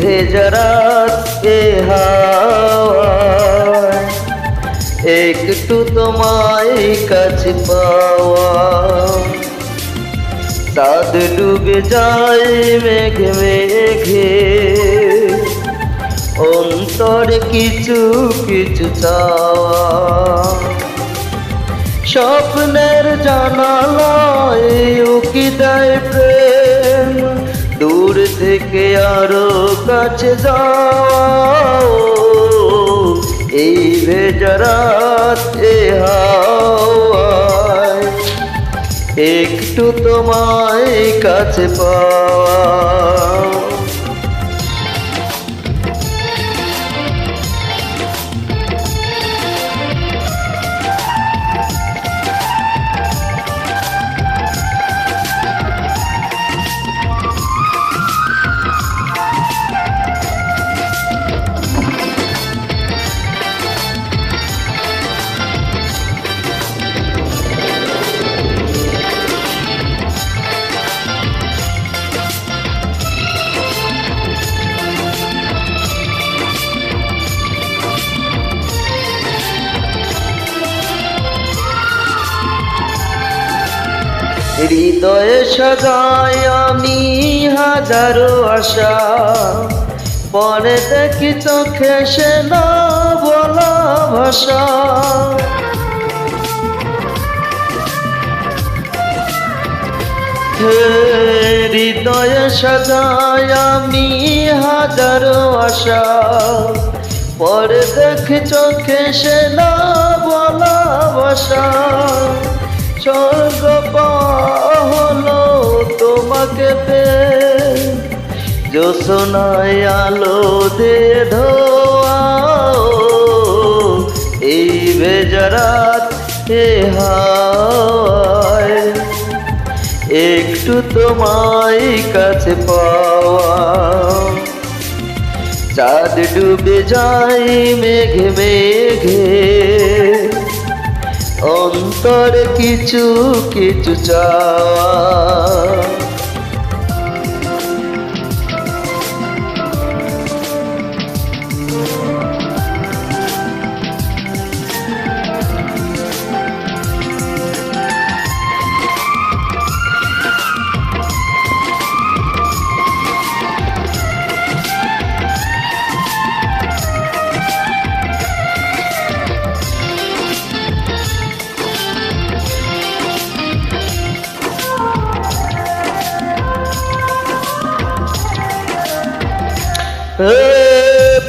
ভেজা রাতে হাওয়ায় একটু তোমায় কাছে পাওয়া। চাঁদ ডুবে যায় মেঘে মেঘে, অন্তরে কিছু কিছু চাওয়া। স্বপ্নের জানালায় উকি দেয় প্রেম, দূর থেকে আরো কাছে যাও। এই ভেজা রাতে হাওয়ায় একটু তোমায় কাছে পাওয়া। হৃদয়ে সাজাই আমি হাজারো আশা, পরে দেখি চোখে সে না বলা ভাষা। হৃদয়ে সাজাই আমি হাজারো আশা, পরে দেখি চোখে সে না বলা ভাষা। স্বর্গ পাওয়া হলো তোমাকে পেয়ে, জ্যোৎস্নায় আলো দিয়ে ধোয়াও। এই ভেজা রাতে হাওয়ায় একটু তোমায় কাছে পাওয়া। চাঁদ ডুবে যায় মেঘে মেঘে, অন্তরে কিছু কিছু চাওয়া।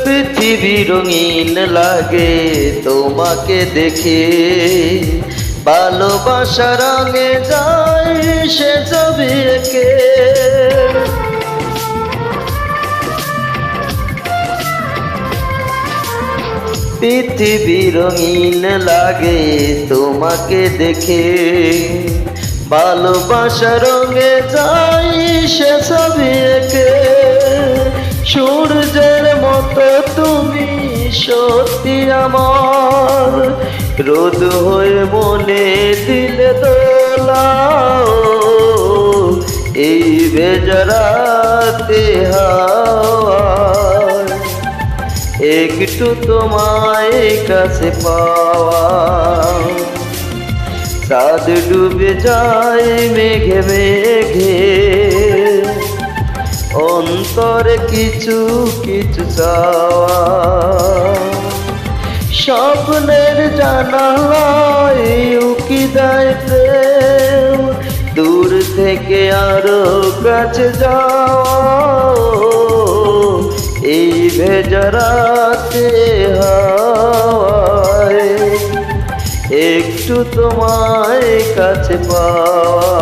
পৃথিবী রঙিন লাগে তোমাকে দেখে, ভালোবাসা রঙে যায় সে ছবি এঁকে। পৃথিবী রঙিন লাগে তোমাকে দেখে, ভালোবাসা রঙে যায় সে ছবি এঁকে। সূর্যের মতো তুমি সত্যি আমার, রোদ হয়ে মনে দিলে দোলাও। এই ভেজা রাতে হাওয়ায় একটু তোমায় কাছে পাওয়া। চাঁদ ডুবে যায় মেঘে মেঘে, অন্তরে কিছু কিছু চাওয়া। স্বপ্নের জানালায় উকি দেয় প্রেম, দূর থেকে আরো কাছে যাও। এই ভেজা রাতে হাওয়ায় একটু তোমায় কাছে পাওয়া।